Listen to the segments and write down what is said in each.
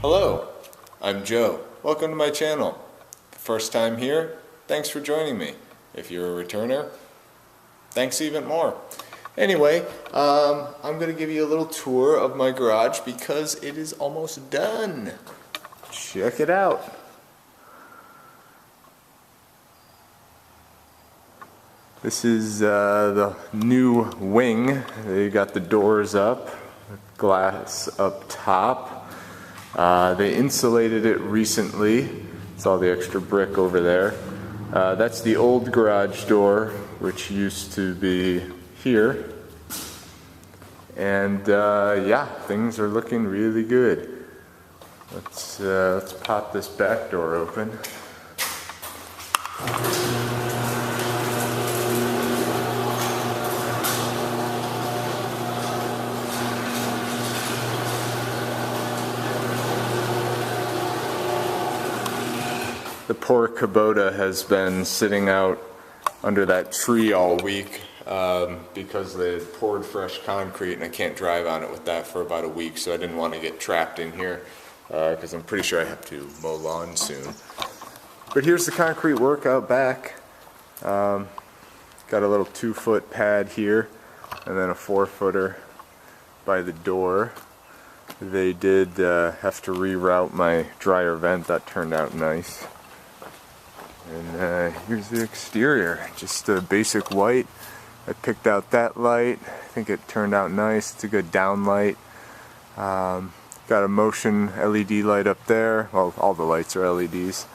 Hello, I'm Joe. Welcome to my channel. First time here, thanks for joining me. If you're a returner, thanks even more. Anyway, I'm going to give you a little tour of my garage because it is almost done. Check it out. This is the new wing. They got the doors up, glass up top. They insulated it recently. It's all the extra brick over there. That's the old garage door, which used to be here. And yeah, things are looking really good. Let's pop this back door open. The poor Kubota has been sitting out under that tree all week because they had poured fresh concrete and I can't drive on it with that for about a week, so I didn't want to get trapped in here because I'm pretty sure I have to mow lawn soon. But here's the concrete work out back. Got a little 2-foot pad here and then a 4-footer by the door. They did have to reroute my dryer vent. That turned out nice. And here's the exterior, just a basic white. I picked out that light. I think it turned out nice. It's a good down light. Got a motion LED light up there. Well, all the lights are LEDs.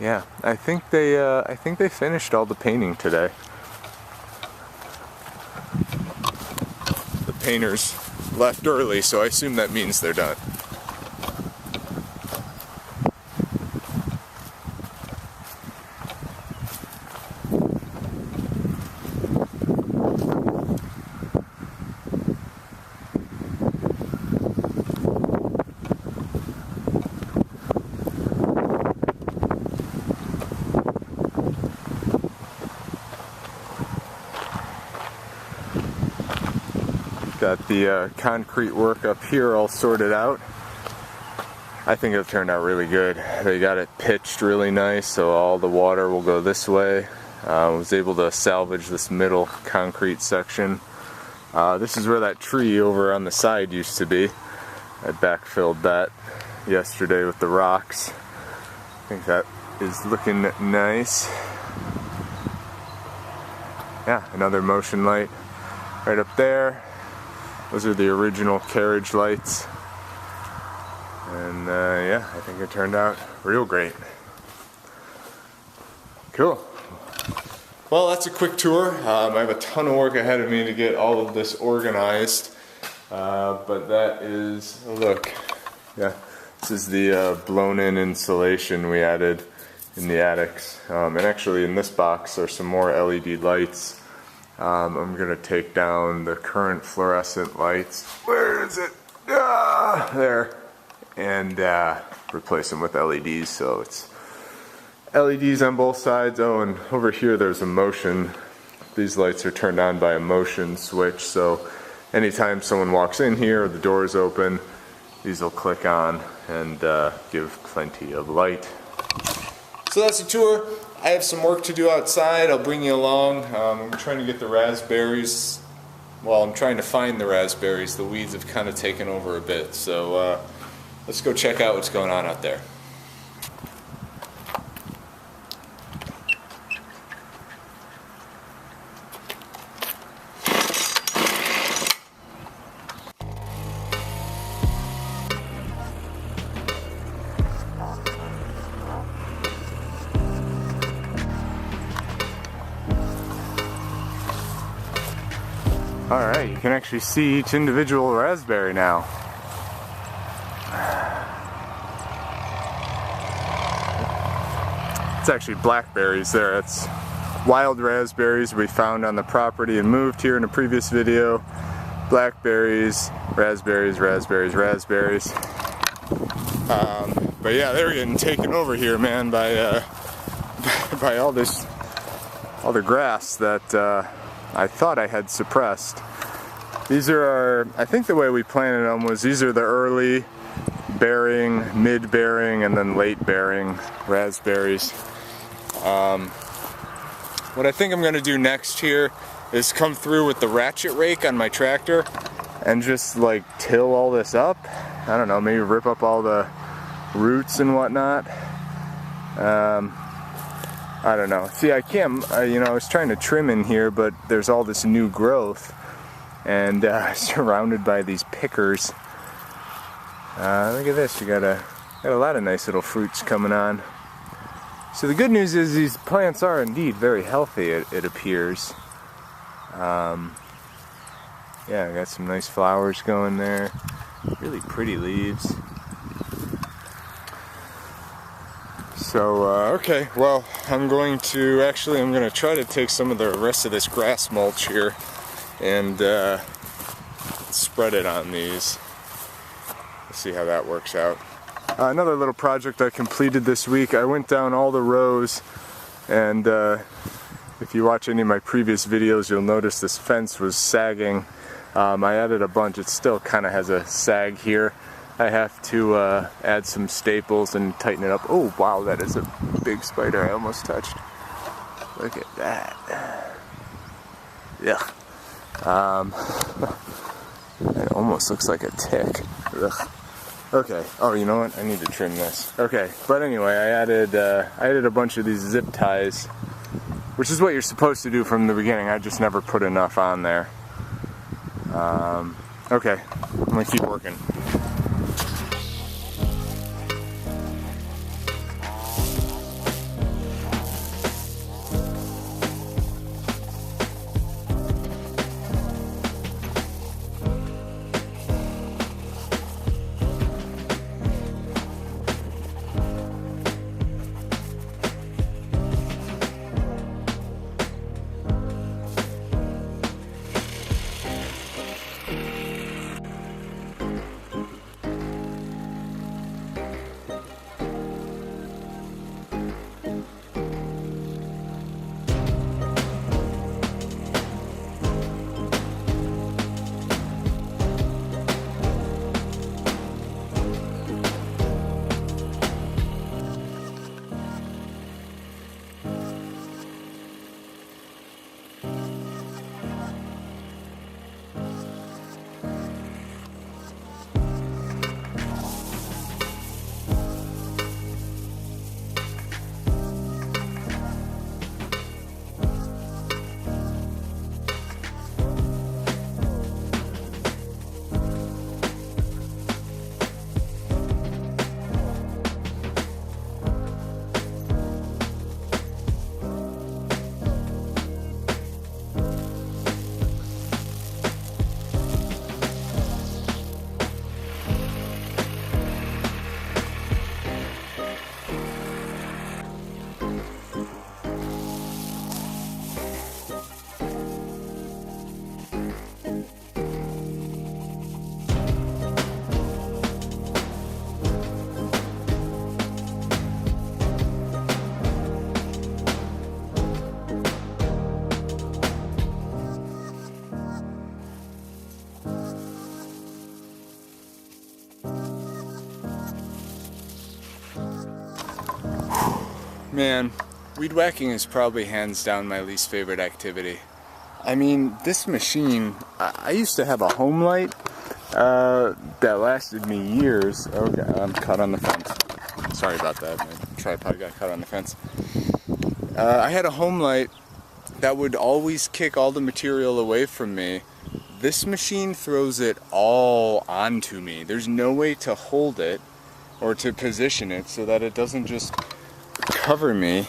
Yeah, I think they finished all the painting today. The painters left early, so I assume that means they're done. Got the concrete work up here all sorted out. I think it turned out really good. They got it pitched really nice, so all the water will go this way. I was able to salvage this middle concrete section. This is where that tree over on the side used to be. I backfilled that yesterday with the rocks. I think that is looking nice. Yeah, another motion light right up there. Those are the original carriage lights. And yeah, I think it turned out real great. Cool. Well, that's a quick tour. I have a ton of work ahead of me to get all of this organized. But that is, oh look, yeah, this is the blown-in insulation we added in the attics. And actually in this box are some more LED lights. I'm going to take down the current fluorescent lights. Where is it? There. And replace them with LEDs. So it's LEDs on both sides. Oh, and over here there's a motion. These lights are turned on by a motion switch. So anytime someone walks in here or the door is open, these will click on and give plenty of light. So that's the tour. I have some work to do outside. I'll bring you along. I'm trying to get the raspberries. Well, I'm trying to find the raspberries. The weeds have kind of taken over a bit. So let's go check out what's going on out there. Alright, you can actually see each individual raspberry now. It's actually blackberries there. It's wild raspberries we found on the property and moved here in a previous video. Blackberries, raspberries, raspberries, raspberries. But yeah, they're getting taken over here, man, by by all the grass that I thought I had suppressed. These are our, I think the way we planted them was these are the early bearing, mid bearing, and then late bearing raspberries. What I think I'm gonna do next here is come through with the ratchet rake on my tractor and just like till all this up. I don't know, maybe rip up all the roots and whatnot. I don't know. See, I can't, you know, I was trying to trim in here, but there's all this new growth and surrounded by these pickers. Look at this, you got a lot of nice little fruits coming on. So the good news is these plants are indeed very healthy, it appears. Yeah, I got some nice flowers going there. Really pretty leaves. So, okay, well, I'm going to try to take some of the rest of this grass mulch here and spread it on these. Let's see how that works out. Another little project I completed this week, I went down all the rows, and if you watch any of my previous videos, you'll notice this fence was sagging. I added a bunch. It still kind of has a sag here. I have to add some staples and tighten it up. Oh wow, that is a big spider I almost touched. Look at that. Yeah. It almost looks like a tick. Ugh. Okay. Oh, you know what? I need to trim this. Okay. But anyway, I added a bunch of these zip ties, which is what you're supposed to do from the beginning. I just never put enough on there. Okay. I'm gonna keep working. Man, weed whacking is probably hands down my least favorite activity. I mean, this machine, I used to have a home light that lasted me years. Okay, I'm caught on the fence. Sorry about that, my tripod got caught on the fence. I had a home light that would always kick all the material away from me. This machine throws it all onto me. There's no way to hold it or to position it so that it doesn't just cover me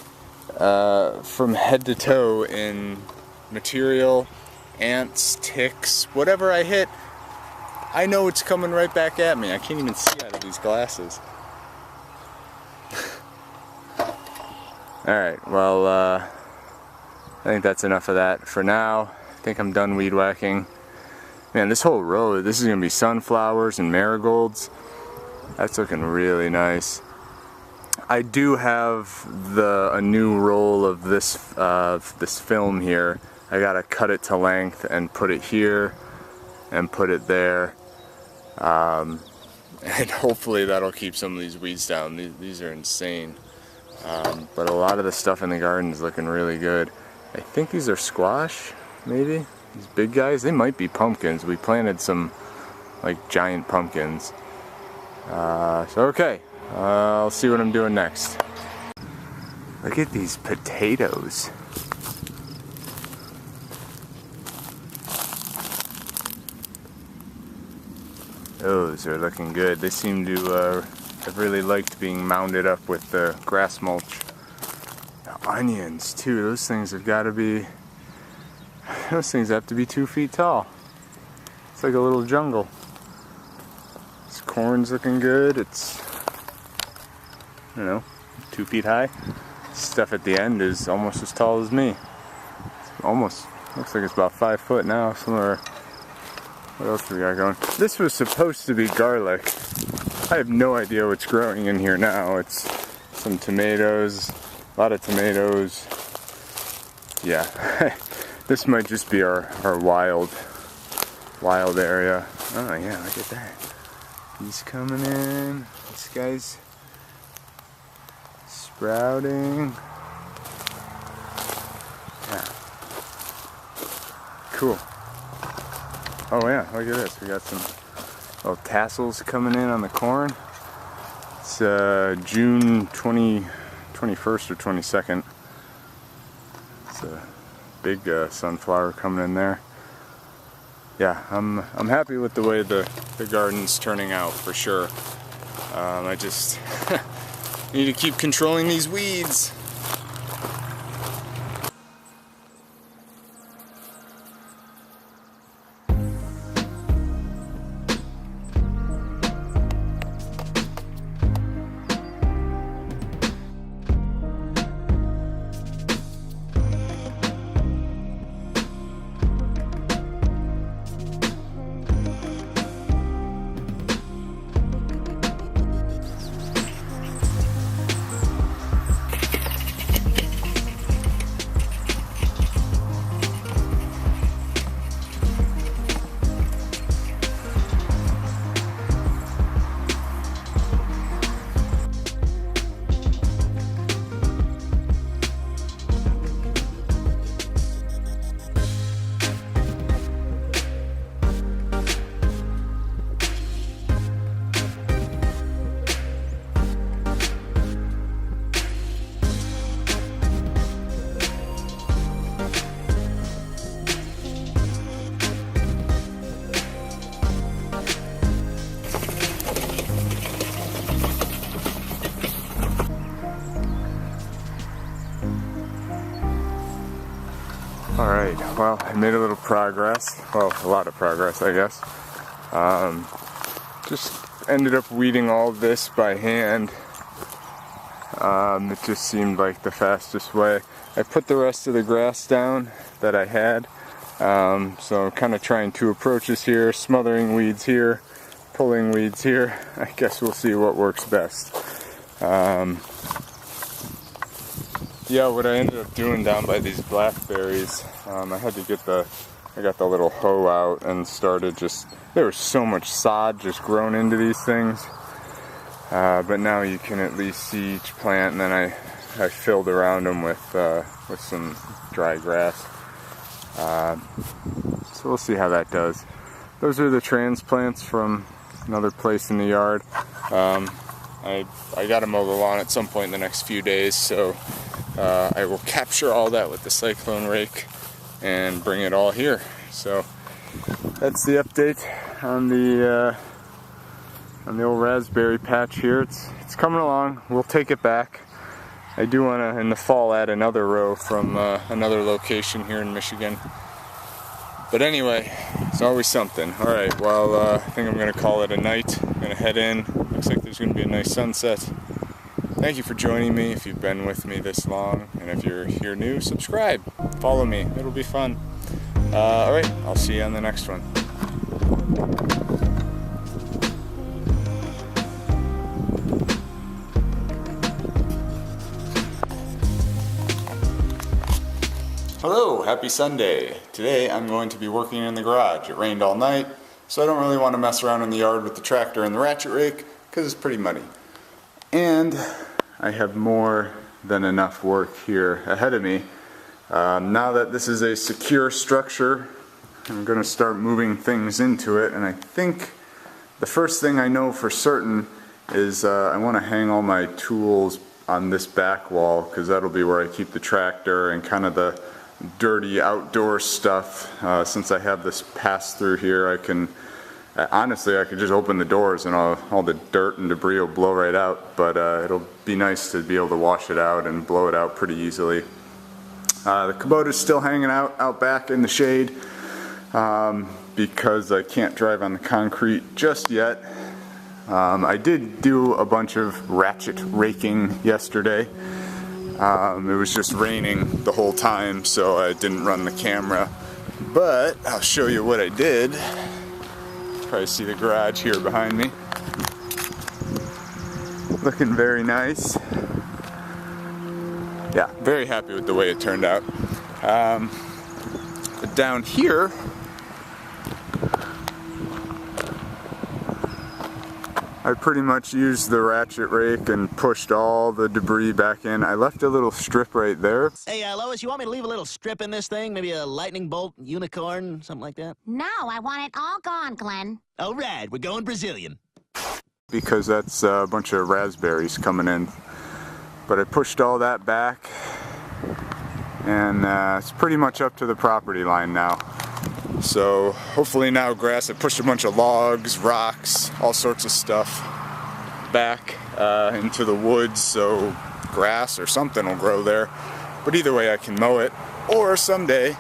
from head to toe in material, ants, ticks, whatever I hit, I know it's coming right back at me. I can't even see out of these glasses. Alright, well, I think that's enough of that for now. I think I'm done weed whacking. Man, this whole row, this is going to be sunflowers and marigolds. That's looking really nice. I do have a new roll of this film here. I gotta cut it to length and put it here and put it there, and hopefully that'll keep some of these weeds down. These are insane, but a lot of the stuff in the garden is looking really good. I think these are squash, maybe. These big guys, they might be pumpkins. We planted some like giant pumpkins. So okay, I'll see what I'm doing next. Look at these potatoes. Those are looking good. They seem to have really liked being mounded up with the grass mulch. The onions too, those things have got to be, those things have to be 2 feet tall. It's like a little jungle. This corn's looking good. It's, I don't know, 2 feet high. Stuff at the end is almost as tall as me. It's almost, looks like it's about 5 foot now, somewhere. What else do we got going? This was supposed to be garlic. I have no idea what's growing in here now. It's some tomatoes, a lot of tomatoes. Yeah, this might just be our wild area. Oh yeah, look at that. He's coming in. This guy's sprouting. Yeah. Cool. Oh yeah, look at this. We got some little tassels coming in on the corn. It's June 21st or 22nd. It's a big sunflower coming in there. Yeah, I'm happy with the way the garden's turning out for sure. I just need to keep controlling these weeds. Alright, well, I made a little progress. Well, a lot of progress, I guess. Just ended up weeding all of this by hand. It just seemed like the fastest way. I put the rest of the grass down that I had. So I'm kind of trying two approaches here, smothering weeds here, pulling weeds here. I guess we'll see what works best. Yeah, what I ended up doing down by these blackberries, I had to get I got the little hoe out and started there was so much sod just grown into these things. But now you can at least see each plant, and then I filled around them with some dry grass. So we'll see how that does. Those are the transplants from another place in the yard. I got to mow the lawn at some point in the next few days, so I will capture all that with the cyclone rake and bring it all here. So that's the update on the old raspberry patch here. It's coming along. We'll take it back. I do want to, in the fall, add another row from another location here in Michigan. But anyway, it's always something. Alright, well, I think I'm going to call it a night. I'm going to head in. Looks like there's going to be a nice sunset. Thank you for joining me if you've been with me this long. And if you're here new, subscribe. Follow me. It'll be fun. Alright, I'll see you on the next one. Hello, happy Sunday. Today I'm going to be working in the garage. It rained all night, so I don't really want to mess around in the yard with the tractor and the ratchet rake because it's pretty muddy. And I have more than enough work here ahead of me. Now that this is a secure structure, I'm going to start moving things into it, and I think the first thing I know for certain is I want to hang all my tools on this back wall because that'll be where I keep the tractor and kind of the dirty outdoor stuff. Since I have this pass through here, I can honestly I could just open the doors and all the dirt and debris will blow right out, but it'll be nice to be able to wash it out and blow it out pretty easily. The Kubota's still hanging out back in the shade because I can't drive on the concrete just yet. I did do a bunch of ratchet raking yesterday. It was just raining the whole time, so I didn't run the camera. But I'll show you what I did. Probably see the garage here behind me. Looking very nice. Yeah, very happy with the way it turned out. But down here, I pretty much used the ratchet rake and pushed all the debris back in. I left a little strip right there. Hey, Lois, you want me to leave a little strip in this thing? Maybe a lightning bolt, unicorn, something like that? No, I want it all gone, Glenn. All right, we're going Brazilian. Because that's a bunch of raspberries coming in. But I pushed all that back, and it's pretty much up to the property line now. So hopefully now grass, I pushed a bunch of logs, rocks, all sorts of stuff back into the woods, so grass or something will grow there. But either way I can mow it, or someday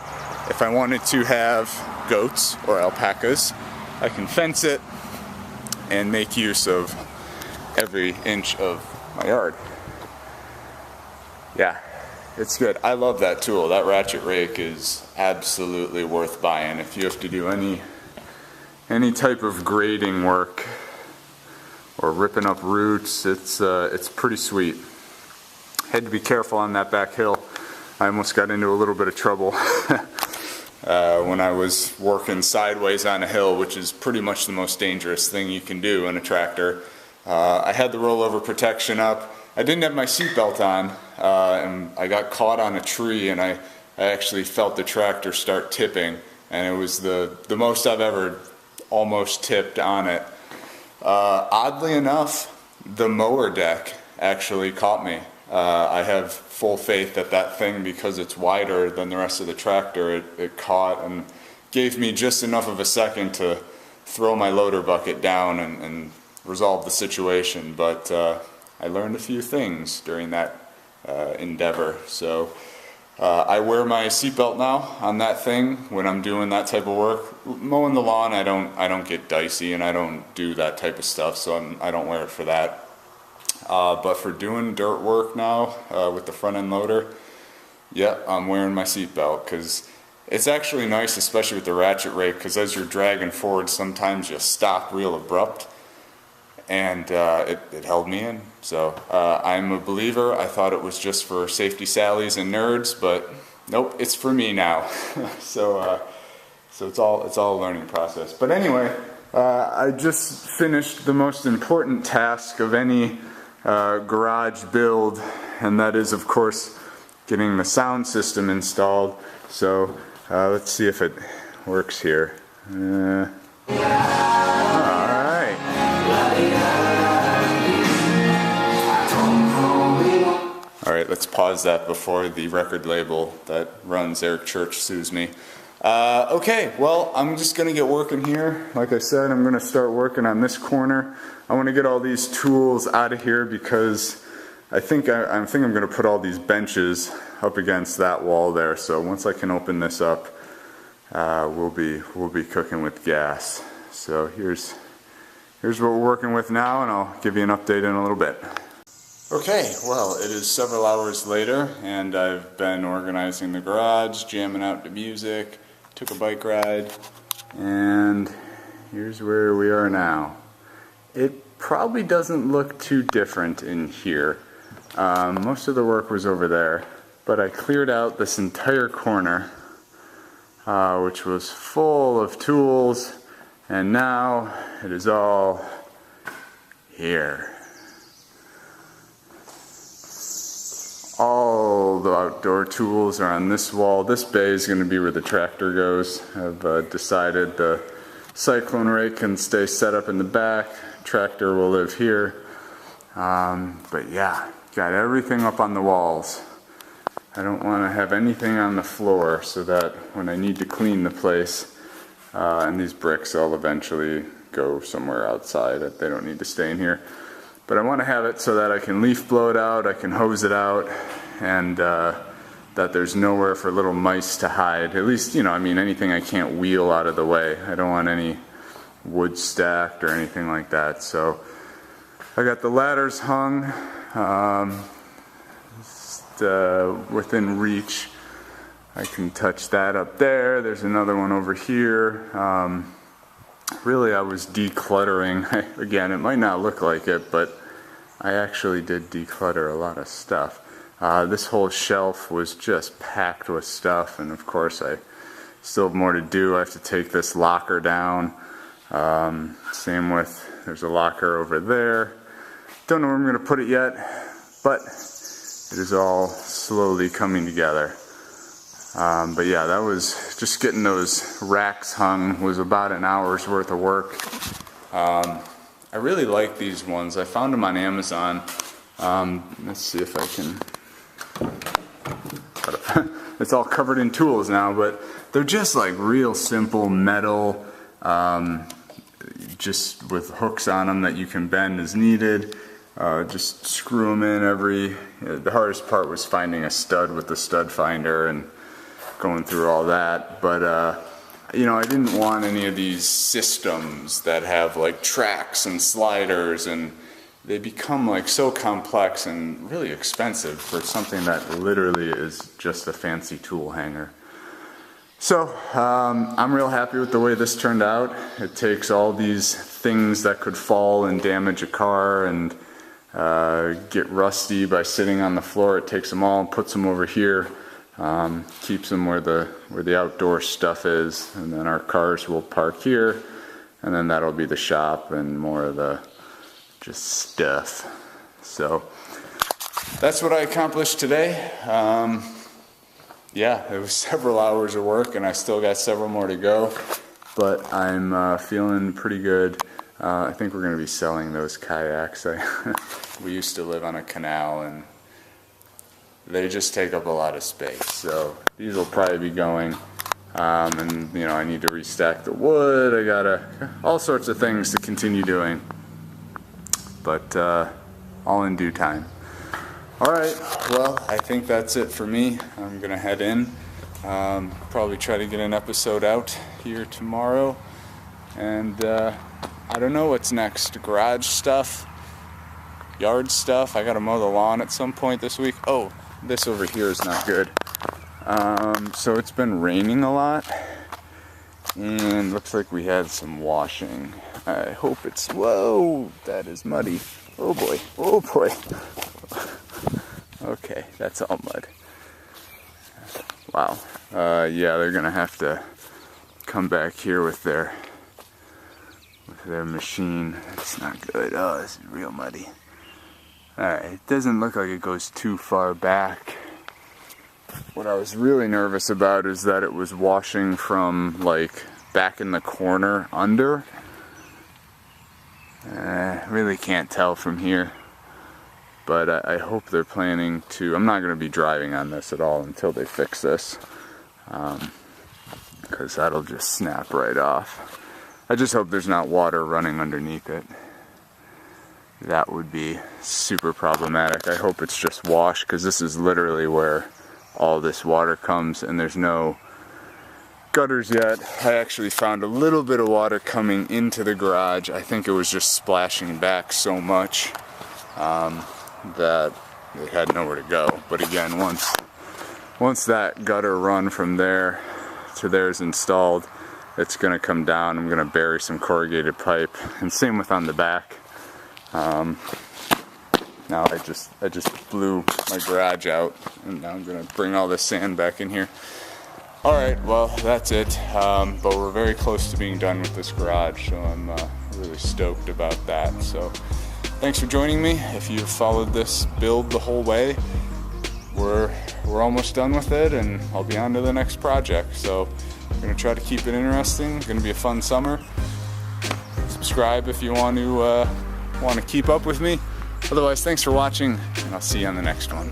if I wanted to have goats or alpacas, I can fence it and make use of every inch of my yard. Yeah. It's good. I love that tool. That ratchet rake is absolutely worth buying if you have to do any type of grading work or ripping up roots. It's pretty sweet. Had to be careful on that back hill. I almost got into a little bit of trouble when I was working sideways on a hill, which is pretty much the most dangerous thing you can do in a tractor. I had the rollover protection up. I didn't have my seatbelt on, and I got caught on a tree, and I actually felt the tractor start tipping, and it was the most I've ever almost tipped on it. Oddly enough, the mower deck actually caught me. I have full faith that that thing, because it's wider than the rest of the tractor, it caught and gave me just enough of a second to throw my loader bucket down and resolve the situation, but I learned a few things during that endeavor. So I wear my seatbelt now on that thing when I'm doing that type of work. Mowing the lawn, I don't get dicey and I don't do that type of stuff, so I don't wear it for that. But for doing dirt work now with the front end loader, yeah, I'm wearing my seatbelt because it's actually nice, especially with the ratchet rake, because as you're dragging forward, sometimes you stop real abrupt. And it held me in. So I'm a believer. I thought it was just for safety sallies and nerds, but nope, it's for me now. So it's all a learning process. But anyway, I just finished the most important task of any garage build, and that is, of course, getting the sound system installed. So let's see if it works here. Alright, let's pause that before the record label that runs Eric Church sues me. Okay, well, I'm just going to get working here. Like I said, I'm going to start working on this corner. I want to get all these tools out of here because I think I'm going to put all these benches up against that wall there. So once I can open this up, we'll be cooking with gas. So here's what we're working with now, and I'll give you an update in a little bit. Okay, well, it is several hours later, and I've been organizing the garage, jamming out to music, took a bike ride, and here's where we are now. It probably doesn't look too different in here. Most of the work was over there, but I cleared out this entire corner, which was full of tools, and now it is all here. All the outdoor tools are on this wall. This bay is going to be where the tractor goes. I've decided the cyclone rake can stay set up in the back. Tractor will live here. But yeah, got everything up on the walls. I don't want to have anything on the floor so that when I need to clean the place, and these bricks I'll eventually go somewhere outside. They don't need to stay in here. But I want to have it so that I can leaf blow it out, I can hose it out, and that there's nowhere for little mice to hide. At least, you know, I mean, anything I can't wheel out of the way. I don't want any wood stacked or anything like that. So I got the ladders hung just, within reach. I can touch that up there. There's another one over here. Really, I was decluttering. Again, it might not look like it, but I actually did declutter a lot of stuff. This whole shelf was just packed with stuff, and of course I still have more to do. I have to take this locker down. Same with, there's a locker over there. Don't know where I'm going to put it yet, but it is all slowly coming together. But yeah, that was just getting those racks hung was about an hour's worth of work. I really like these ones. I found them on Amazon. Let's see if I can. It's all covered in tools now, but they're just like real simple metal, just with hooks on them that you can bend as needed. Just screw them in the hardest part was finding a stud with the stud finder and going through all that, but you know, I didn't want any of these systems that have like tracks and sliders, and they become like so complex and really expensive for something that literally is just a fancy tool hanger. So I'm real happy with the way this turned out. It takes all these things that could fall and damage a car and get rusty by sitting on the floor. It takes them all and puts them over here. Keeps them where the outdoor stuff is, and then our cars will park here, and then that'll be the shop and more of the just stuff. So that's what I accomplished today. Yeah, it was several hours of work, and I still got several more to go, but I'm feeling pretty good. I think we're going to be selling those kayaks. We used to live on a canal, and they just take up a lot of space, so these will probably be going, and you know, I need to restack the wood. I got all sorts of things to continue doing, but all in due time. Alright, well, I think that's it for me. I'm gonna head in, probably try to get an episode out here tomorrow, and I don't know what's next. Garage stuff, yard stuff. I gotta mow the lawn at some point this week. Oh, this over here is not good. So it's been raining a lot, and looks like we had some washing. I hope it's, whoa, that is muddy. Oh boy, oh boy. Okay, that's all mud. Wow. Yeah, they're gonna have to come back here with their machine. It's not good. Oh, this is real muddy. Alright, it doesn't look like it goes too far back. What I was really nervous about is that it was washing from like back in the corner under. Really can't tell from here, but I hope they're planning to. I'm not going to be driving on this at all until they fix this, because that'll just snap right off. I just hope there's not water running underneath it. That would be super problematic. I hope it's just wash, because this is literally where all this water comes, and there's no gutters yet. I actually found a little bit of water coming into the garage. I think it was just splashing back so much that it had nowhere to go. But again, once that gutter run from there to there is installed, it's going to come down. I'm going to bury some corrugated pipe, and same with on the back. Now I just blew my garage out, and now I'm gonna bring all this sand back in here. All right, well, that's it. But we're very close to being done with this garage, so I'm really stoked about that. So thanks for joining me. If you've followed this build the whole way, we're almost done with it, and I'll be on to the next project. So I'm gonna try to keep it interesting. It's gonna be a fun summer. Subscribe if you want to keep up with me. Otherwise, thanks for watching, and I'll see you on the next one.